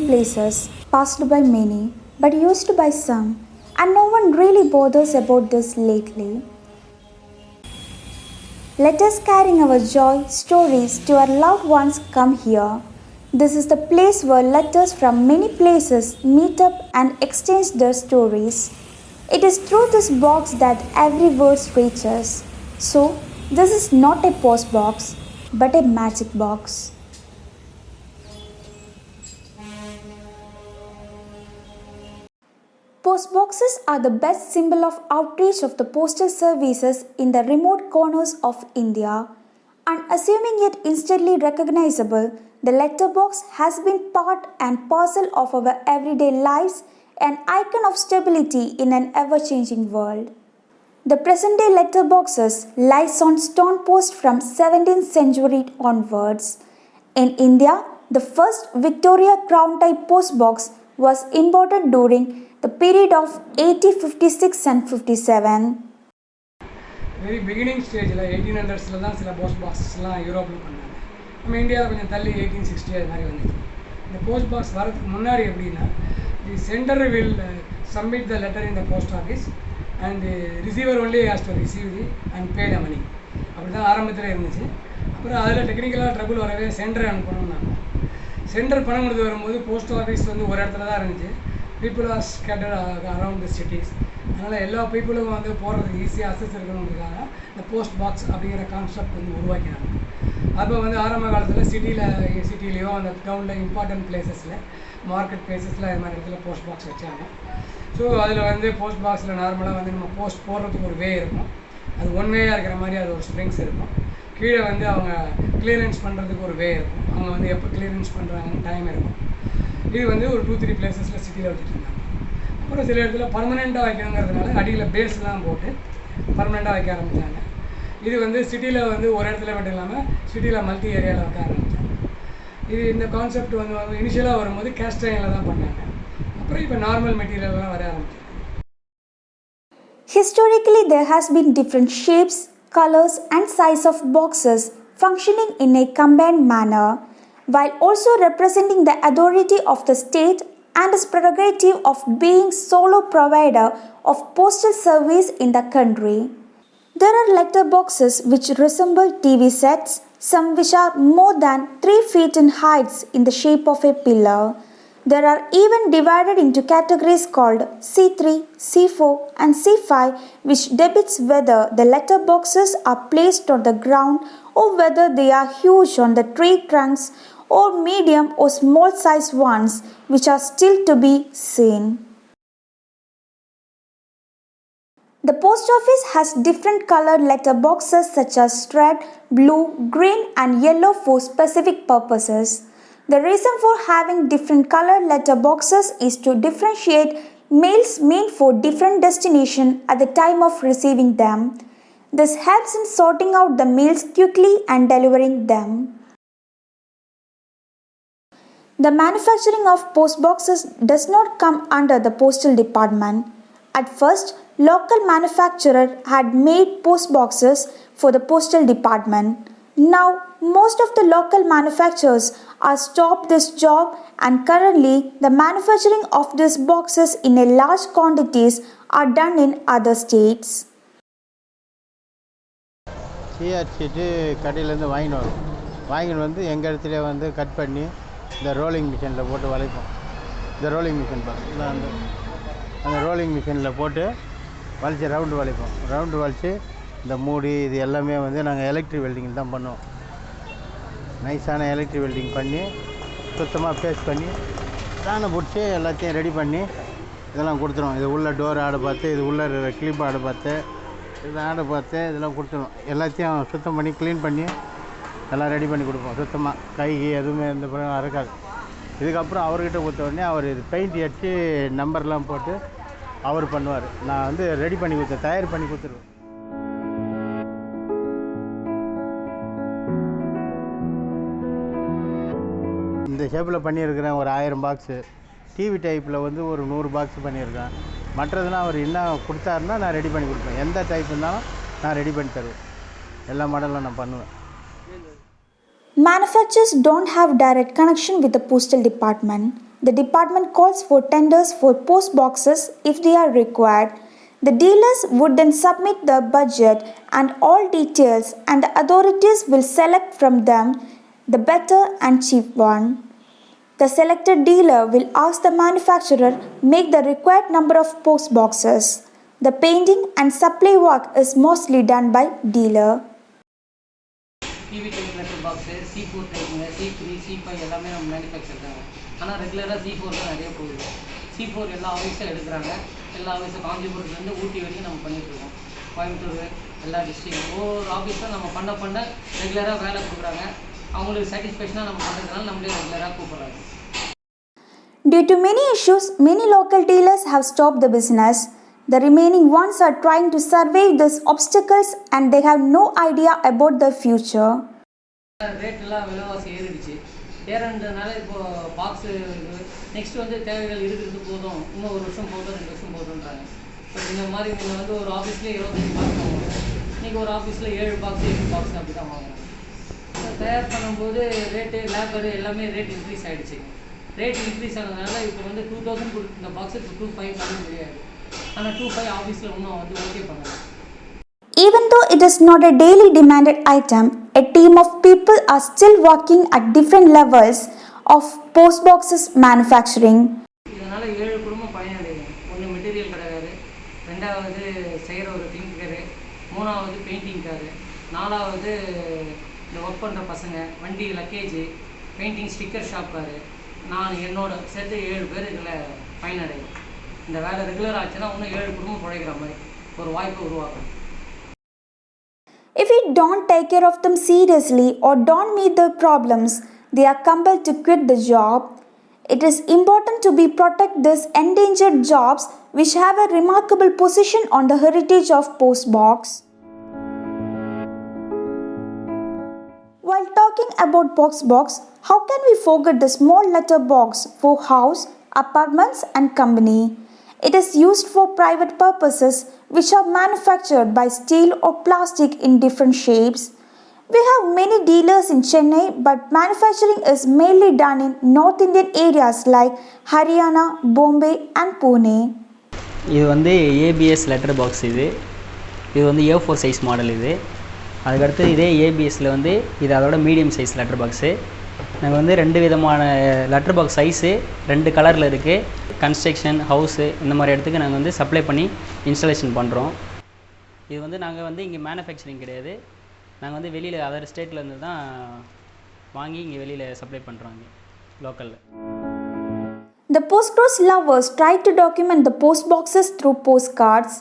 places, passed by many, but used by some, and no one really bothers about this lately. Letters carrying our joy, stories to our loved ones come here. This is the place where letters from many places meet up and exchange their stories. It is through this box that every word reaches. So, this is not a post box, but a magic box. Post boxes are the best symbol of outreach of the postal services in the remote corners of India. And assuming it instantly recognizable, the letterbox has been part and parcel of our everyday lives, an icon of stability in an ever-changing world. The present-day letterboxes lies on stone posts from 17th century onwards. In India, the first Victoria crown type post box was imported during the period of 1856 and 57. Very beginning ஸ்டேஜில் 1800s தான் சில post பாக்ஸஸ்லாம் யூரோப்பில் பண்ணாங்க. நம்ம இந்தியாவில் கொஞ்சம் தள்ளி 1860 அது மாதிரி வந்துச்சு. இந்த போஸ்ட் பாக்ஸ் வரதுக்கு முன்னாடி எப்படின்னா, the centre will submit the letter in the post office and receiver only has to receive the and pay the money. அப்படி தான் ஆரம்பத்தில் இருந்துச்சு. அப்புறம் அதில் டெக்னிக்கலாக ட்ரபுள் வரவே சென்டர் அனுப்பணும்னாங்க. சென்டர் பணம் கொடுத்து வரும்போது போஸ்ட் ஆஃபீஸ் வந்து ஒரு இடத்துல தான் இருந்துச்சு. People are scattered around the cities. அதனால் எல்லா பீப்புளுக்கும் வந்து போகிறதுக்கு ஈஸியாக அக்சஸ் இருக்கணுன்றதுக்காக இந்த போஸ்ட் பாக்ஸ் அப்படிங்கிற கான்செப்ட் வந்து உருவாக்கினாங்க. அப்போ வந்து ஆரம்ப காலத்தில் சிட்டிலேயோ அந்த டவுனில் இம்பார்ட்டன்ட் பிளேசஸில் மார்க்கெட் பிளேசஸில் அது மாதிரி இடத்துல போஸ்ட் பாக்ஸ் வச்சாங்க. ஸோ அதில் வந்து போஸ்ட் பாக்ஸில் நார்மலாக வந்து நம்ம போஸ்ட் போடுறதுக்கு ஒரு வே இருக்கும். அது ஒன் வேயாக இருக்கிற மாதிரி அது ஒரு ஸ்ப்ரிங்ஸ் இருக்கும். கீழே வந்து அவங்க கிளியரன்ஸ் பண்ணுறதுக்கு ஒரு வே இருக்கும். அவங்க வந்து எப்போ கிளியரன்ஸ் பண்ணுறாங்கன்னு டைம் இருக்கும். இது வந்து ஒரு 2-3 பிளேசஸில் சிட்டியில் வச்சுட்டு இருந்தாங்க. அப்புறம் சில இடத்துல பர்மனெண்ட்டாக வைக்கணுங்கிறதுனால அடியில் பேஸ்லாம் போட்டு பர்மனெண்ட்டாக வைக்க ஆரம்பித்தாங்க. இது வந்து சிட்டியில் வந்து ஒரு இடத்துல மட்டும் இல்லாமல் சிட்டியில் மல்டி ஏரியாவில் வைக்க ஆரம்பித்தாங்க. இது இந்த கான்செப்ட் வந்து இனிஷியலாக வரும்போது கேஸ்ட் அயனில் தான் பண்ணாங்க. அப்புறம் இப்போ நார்மல் மெட்டீரியல்லாம் வர ஆரம்பிச்சு. Historically, there has been different shapes, colors and size of boxes functioning in a combined manner, while also representing the authority of the state and its prerogative of being sole provider of postal service in the country. There are letter boxes which resemble TV sets, some which are more than 3 feet in height in the shape of a pillar. There are even divided into categories called C3, C4 and C5, which depicts whether the letter boxes are placed on the ground or whether they are huge on the tree trunks or medium or small size ones which are still to be seen. The post office has different colored letter boxes such as red, blue, green and yellow for specific purposes. The reason for having different colored letter boxes is to differentiate mails meant for different destination at the time of receiving them. This helps in sorting out the mails quickly and delivering them. The manufacturing of post boxes does not come under the postal department. At first, local manufacturer had made post boxes for the postal department. Now, most of the local manufacturers are stopped this job and currently the manufacturing of these boxes in a large quantities are done in other states. சீட்டு கடையிலேருந்து வாங்கின்னு வந்து எங்கள் இடத்துல வந்து cut பண்ணி இந்த rolling மிஷினில் போட்டு வளைப்போம். இந்த ரோலிங் மிஷின் பார்த்தீங்களா, அந்த ரோலிங் மிஷினில் போட்டு வளைச்சி ரவுண்டு வளைச்சி இந்த மூடி இது எல்லாமே வந்து நாங்கள் எலக்ட்ரிக் வெல்டிங் தான் பண்ணுவோம். நைஸான எலக்ட்ரிக் வெல்டிங் பண்ணி சுத்தமாக பேஸ்ட் பண்ணி தானே பிடிச்சி எல்லாத்தையும் ரெடி பண்ணி இதெல்லாம் கொடுத்துருவோம். இது உள்ள டோர் ஆடை பார்த்து, இது உள்ள கிளிப் ஆடை பார்த்து, இது ஆடை பார்த்து இதெல்லாம் கொடுத்துருவோம். எல்லாத்தையும் சுத்தம் பண்ணி க்ளீன் பண்ணி எல்லாம் ரெடி பண்ணி கொடுப்போம். சுத்தமாக கைக்கு எதுவுமே எந்த பிரச்சனை இருக்காது. இதுக்கப்புறம் அவர்கிட்ட கொடுத்த உடனே அவர் இது பெயிண்ட் அடித்து நம்பர்லாம் போட்டு அவர் பண்ணுவார். நான் வந்து ரெடி பண்ணி தயார் பண்ணி கொடுத்துருவேன். இந்த ஷேப்பில் பண்ணியிருக்கிறேன் ஒரு 1000 பாக்ஸு. டிவி டைப்பில் வந்து ஒரு 100 பாக்ஸ் பண்ணியிருக்கேன். மற்றதெல்லாம் அவர் என்ன கொடுத்தாருன்னா நான் ரெடி பண்ணி கொடுப்பேன். எந்த டைப் இருந்தாலும் நான் ரெடி பண்ணி தருவேன். எல்லா மாடலும் நான் பண்ணுவேன். Manufacturers don't have direct connection with the postal department. The department calls for tenders for post boxes if they are required. The dealers would then submit the budget and all details, and the authorities will select from them the better and cheap one. The selected dealer will ask the manufacturer make the required number of post boxes. The painting and supply work is mostly done by dealer. PV type letter box, C4 type, C3, C5 எல்லாமே நம்ம manufacture தாங்க. ஆனால் ரெகுலராக C4 தான் நிறைய போகுது. C4 எல்லா ஆஃபீஸும் எடுக்கிறாங்க. எல்லா ஆஃபீஸும் காஞ்சிபுரத்துலேருந்து ஊட்டி வரைக்கும் நம்ம பண்ணிகிட்ருக்கோம். கோயம்புத்தூர் எல்லா டிஸ்ட்ரிக்ட் ஒவ்வொரு ஆஃபீஸும் நம்ம பண்ண ரெகுலராக வேலை கொடுக்குறாங்க. அவங்களுக்கு சாட்டிஸ்ஃபேக்ஷனாக நம்ம பண்ணுறதுனால நம்மளே ரெகுலராக கூப்பிட்றாங்க. Due to many issues, many local dealers have stopped the business. The remaining ones are trying to survive these obstacles and they have no idea about the future. ரேட்டெல்லாம் விலைவாசி ஏறிடுச்சு. ஏறன்றதுனால இப்போது பாக்ஸு நெக்ஸ்ட் வந்து தேவைகள் இருக்கிறது போதும், இன்னும் 1 வருஷம் போதும் 2 வருஷம் போதுன்றாங்க. பட் இந்த மாதிரி நீங்கள் வந்து ஒரு ஆஃபீஸ்லேயே 25 பாக்ஸ் வாங்குவோம், இன்றைக்கி ஒரு ஆஃபீஸில் 7 பாக்ஸ் 8 பாக்ஸ் அப்படி தான் வாங்குவோம். தயார் பண்ணும்போது ரேட்டு லேபரு எல்லாமே ரேட் இன்க்ரீஸ் ஆகிடுச்சு. ரேட் இன்க்ரீஸ் ஆனதுனால இப்போ வந்து 2000 கொடுத்து இந்த பாக்ஸுக்கு 2500 பண்ண முடியாது. ஆனால் 2500 ஆஃபீஸில் இன்னும் வந்து ஓகே பண்ணலாம். Even though it is not a daily demanded item, a team of people are still working at different levels of post boxes manufacturing. இதனால் 7 குடும்பம் பயனடையும். ஒன்று மெட்டீரியல் கடைக்காரு, 2வது செய்கிற ஒரு கிளிங்கரு, 3வது பெயிண்டிங்காரு, 4வது இந்த ஒர்க் பண்ணுற பசங்க, வண்டி லக்கேஜு, பெயிண்டிங் ஸ்டிக்கர் ஷாப்காரு, நான் என்னோட சேர்த்து 7 பேர் இதில் பயனடையும். இந்த வேலை ரெகுலர் ஆச்சுன்னா இன்னும் 7 குடும்பம் பிழைக்கிற மாதிரி ஒரு வாய்ப்பை உருவாக்கும். If we don't take care of them seriously or don't meet their problems, they are compelled to quit the job. It is important to be protect these endangered jobs which have a remarkable position on the heritage of post box. While talking about post box, how can we forget the small letter box for house, apartments and company? It is used for private purposes which are manufactured by steel or plastic in different shapes. We have many dealers in Chennai, but manufacturing is mainly done in North Indian areas like Haryana, Bombay and Pune. இது வந்து ABS letter box. இது வந்து A4 size model. அதுக்கடுத்து இதே ஏபிஎஸ்சில் வந்து இது அதோட medium size letter box. நாங்கள் வந்து 2 விதமான லெட்டர் பாக்ஸ் சைஸு 2 கலரில் இருக்குது. கன்ஸ்ட்ரக்ஷன், ஹவுஸு இந்த மாதிரி இடத்துக்கு நாங்கள் வந்து சப்ளை பண்ணி இன்ஸ்டாலேஷன் பண்ணுறோம். இது வந்து நாங்கள் வந்து இங்கே மேனுஃபேக்சரிங் கிடையாது, நாங்கள் வந்து வெளியில் அதர் ஸ்டேட்லேருந்து தான் வாங்கி இங்கே வெளியில் சப்ளை பண்ணுறோம் லோக்கலில். The postcards lovers try to document the post boxes through postcards.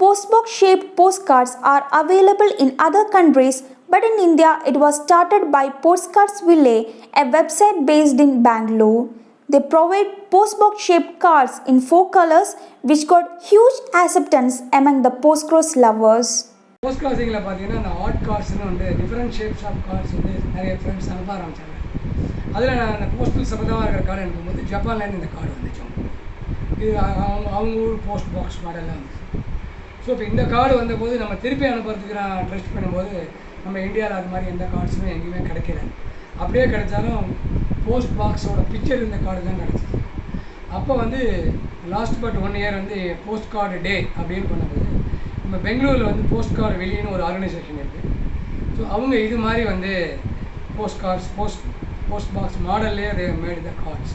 Postbox shaped postcards are available in other countries, but in India it was started by Postcards Ville, a website based in Bangalore. They provide postbox shaped cards in 4 colors which got huge acceptance among the postcards lovers. Post கிராசிங்கில் பார்த்தீங்கன்னா அந்த art கார்ட்ஸ்னு வந்து different shapes of cards வந்து நிறைய friends அனுப்ப ஆரம்பித்தாங்க. அதில் நான் அந்த போஸ்டல் சம்மந்தமாக இருக்கிற கார்டு அனுப்பும்போது ஜப்பான்லேருந்து இந்த கார்டு வந்துச்சோம். இது அவங்க ஊர் போஸ்ட் பாக்ஸ் மாடலில் வந்துச்சு. ஸோ இப்போ இந்த கார்டு வந்தபோது நம்ம திருப்பி அனுப்புறதுக்கு நான் ட்ரெஸ்ட் பண்ணும்போது நம்ம இந்தியாவில் அது மாதிரி எந்த கார்ட்ஸுமே எங்கேயுமே கிடைக்கல. அப்படியே கிடைச்சாலும் போஸ்ட் பாக்ஸோட பிக்சர் இந்த கார்டு தான் கிடச்சிது. அப்போ வந்து லாஸ்ட் பட் 1 இயர் வந்து போஸ்ட் கார்டு டே அப்படின்னு பண்ணும்போது நம்ம பெங்களூரில் வந்து போஸ்ட் கார்டு வெளியேன்னு ஒரு ஆர்கனைசேஷன் இருக்குது. ஸோ அவங்க இது மாதிரி வந்து போஸ்ட் கார்ட்ஸ் போஸ்ட் பாக்ஸ் மாடல்லே தே மேட் த கார்ட்ஸ்.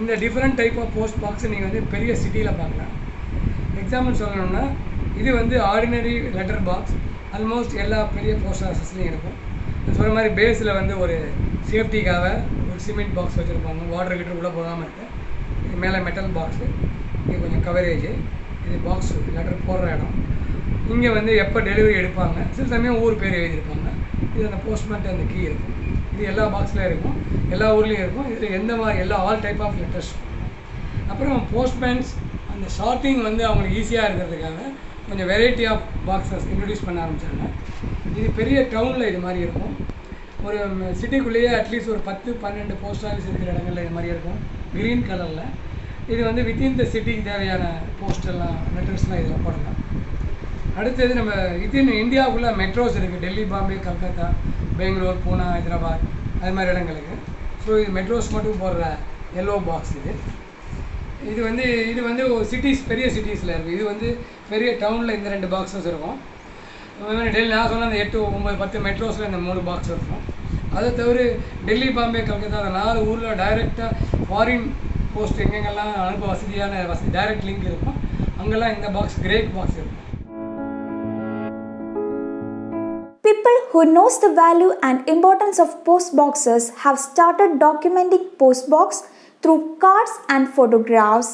இந்த டிஃப்ரெண்ட் டைப் ஆஃப் போஸ்ட் பாக்ஸை நீங்கள் வந்து பெரிய சிட்டியில் பார்க்கலாம். எக்ஸாம்பிள் சொல்லணும்னா இது வந்து ஆர்டினரி லெட்டர் பாக்ஸ் ஆல்மோஸ்ட் எல்லா பெரிய போஸ்ட் ஆஃபீஸ்லையும் இருக்கும். சொல்கிற மாதிரி பேஸில் வந்து ஒரு சேஃப்டிக்காக ஒரு சிமெண்ட் பாக்ஸ் வச்சுருப்பாங்க, வாட்டர் ஹீட்டர் கூட போகாமல் இருக்குது. இது மேலே மெட்டல் பாக்ஸு, இது கொஞ்சம் கவரேஜ், இது பாக்ஸ் லெட்டர் போடுற இடம். இங்கே வந்து எப்போ டெலிவரி எடுப்பாங்க, சில சமயம் ஊர் பேர் எழுதியிருப்பாங்க. இது அந்த போஸ்ட்மேன்ட்டு அந்த கீ இருக்கும். இது எல்லா பாக்ஸ்லையும் இருக்கும், எல்லா ஊர்லேயும் இருக்கும். இதில் எந்த மாதிரி எல்லா ஆல் டைப் ஆஃப் லெட்டர்ஸ். அப்புறம் போஸ்ட்மேன்ஸ் அந்த ஷார்ட்டிங் வந்து அவங்களுக்கு ஈஸியாக இருக்கிறதுக்காக கொஞ்சம் வெரைட்டி ஆஃப் பாக்ஸஸ் இன்ட்ரடியூஸ் பண்ண ஆரம்பித்தாங்க. இது பெரிய டவுனில் இது மாதிரி இருக்கும். ஒரு சிட்டிக்குள்ளேயே அட்லீஸ்ட் ஒரு 10-12 போஸ்ட் ஆஃபீஸ் இருக்கிற இடங்களில் இது மாதிரி இருக்கும், க்ரீன் கலரில். இது வந்து வித்தின் த சிட்டிக்கு தேவையான போஸ்டெல்லாம் லெட்டர்ஸ்லாம் இதில் போடலாம். அடுத்தது நம்ம வித்தின் இந்தியாவுக்குள்ளே மெட்ரோஸ் இருக்குது, டெல்லி, பாம்பே, கல்கத்தா, பெங்களூர், பூனா, ஹைதராபாத் அது மாதிரி இடங்களுக்கு. ஸோ இது மெட்ரோஸ் மட்டும் போடுற எல்லோ பாக்ஸ் இது. இது சிட்டிஸ், பெரிய சிட்டிஸில் இருக்குது. இது பெரிய டவுனில் இந்த 2 பாக்ஸஸ் இருக்கும். டெல்லி நான் சொன்ன அந்த 8, 9, 10 மெட்ரோஸில் இந்த 3 பாக்ஸ் இருக்கும். அதை தவிர டெல்லி, பாம்பே, கல்கத்தா அந்த 4 ஊரில் டைரெக்டாக ஃபாரின் போஸ்ட் எங்கெங்கெல்லாம் அனுப்ப வசதி டைரக்ட் லிங்க் இருக்கும், அங்கெல்லாம் இந்த பாக்ஸ் கிரேட் பாக்ஸ் இருக்கும். People who knows the value and importance of post boxes have started documenting post box through cards and photographs.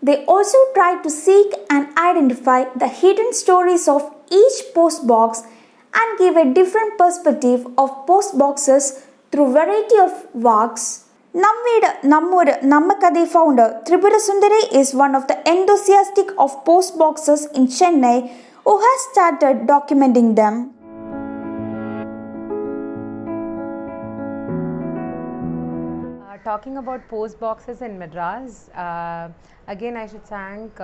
They also try to seek and identify the hidden stories of each post box and give a different perspective of post boxes through variety of works. Namveedu Nammoru Nammakadai founder Tripura Sundari is one of the enthusiastic of post boxes in Chennai who has started documenting them. Talking about post boxes in Madras, again I should thank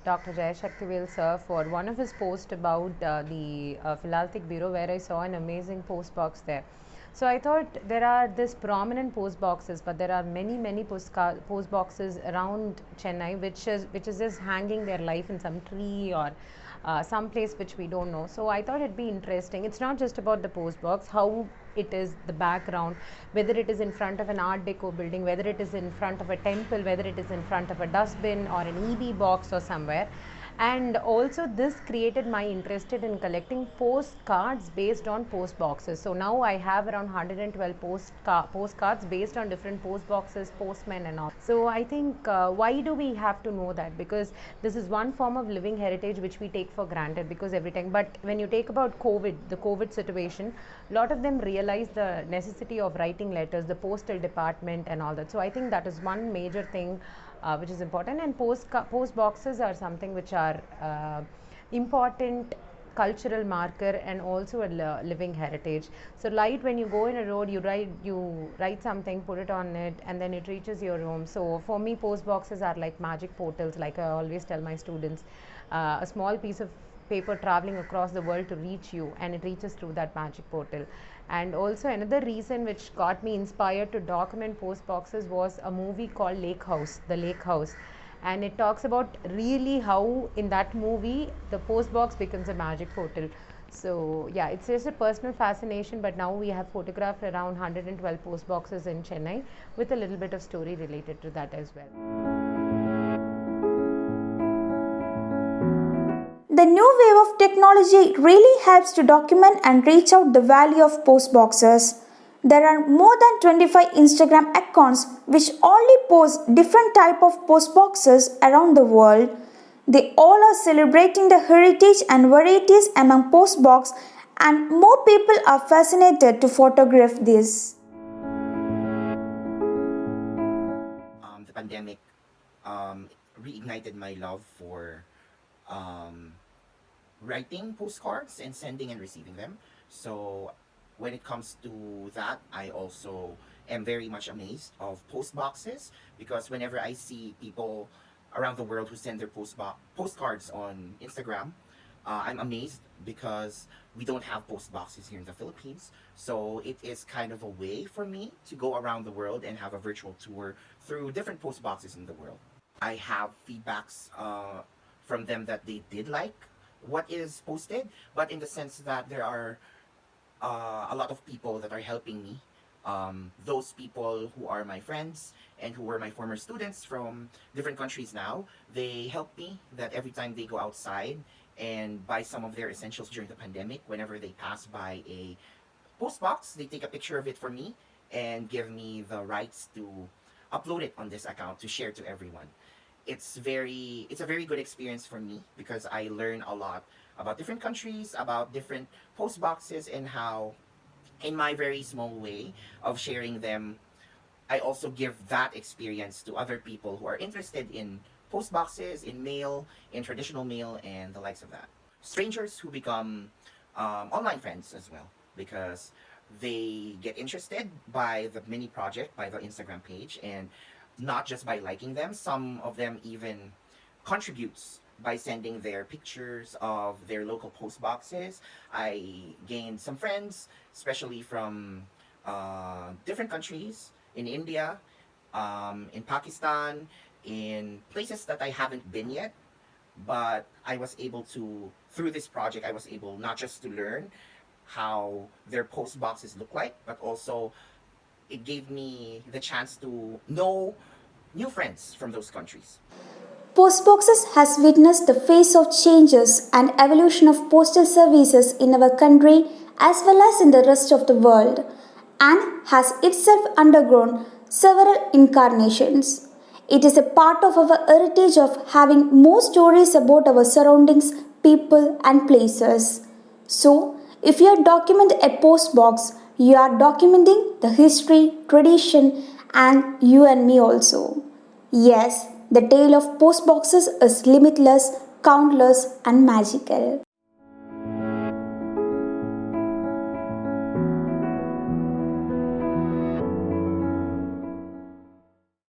Dr. Jayashaktivel sir for one of his posts about the Philatelic Bureau, where I saw an amazing post box there. So I thought there are this prominent post boxes, but there are many post boxes around Chennai which is just hanging their life in some tree or some place which we don't know. So I thought it'd be interesting. It's not just about the post box, how it is the background, whether it is in front of an art deco building, whether it is in front of a temple, whether it is in front of a dustbin or an EB box or somewhere. And also this created my interest in collecting postcards based on post boxes. So now I have around 112 postcards based on different post boxes, postmen and all. So I think why do we have to know that? Because this is one form of living heritage which we take for granted, because every time, but when you take about the COVID situation, a lot of them realize the necessity of writing letters, the postal department and all that. So I think that is one major thing which is important. And post boxes are something which are important cultural marker and also a living heritage. So like when you go in a road, you write something, put it on it, and then it reaches your home. So for me, post boxes are like magic portals, like I always tell my students, a small piece of paper traveling across the world to reach you, and it reaches through that magic portal. And also another reason which got me inspired to document post boxes was a movie called The Lake House, and it talks about really how in that movie the post box becomes a magic portal. So yeah, it's just a personal fascination, but now we have photographed around 112 post boxes in Chennai with a little bit of story related to that as well. The new wave of technology really helps to document and reach out the value of post boxes. There are more than 25 Instagram accounts which only post different type of post boxes around the world. They all are celebrating the heritage and varieties among post box, and more people are fascinated to photograph this. The pandemic reignited my love for writing postcards and sending and receiving them. So when it comes to that, I also am very much amazed of post boxes, because whenever I see people around the world who send their postcards on Instagram, I'm amazed, because we don't have post boxes here in the Philippines. So it is kind of a way for me to go around the world and have a virtual tour through different post boxes in the world. I have feedbacks from them that they did like what is posted, but in the sense that there are a lot of people that are helping me. Those people who are my friends and who were my former students from different countries now, they help me that every time they go outside and buy some of their essentials during the pandemic, whenever they pass by a post box, they take a picture of it for me and give me the rights to upload it on this account to share to everyone. It's a very good experience for me, because I learn a lot about different countries, about different post boxes, and how in my very small way of sharing them, I also give that experience to other people who are interested in post boxes, in mail, in traditional mail, and the likes of that. Strangers who become online friends as well, because they get interested by the mini project, by the Instagram page, and not just by liking them, some of them even contributes by sending their pictures of their local post boxes. I gained some friends, especially from different countries in India, in Pakistan, in places that I haven't been yet. But I was able to, through this project, I was able not just to learn how their post boxes look like, but also it gave me the chance to know new friends from those countries. Postboxes has witnessed the phase of changes and evolution of postal services in our country as well as in the rest of the world, and has itself undergone several incarnations. It is a part of our heritage of having more stories about our surroundings, people, and places. So, if you document a post box, you are documenting the history, tradition, and you and me also. Yes, the tale of post boxes is limitless, countless, and magical.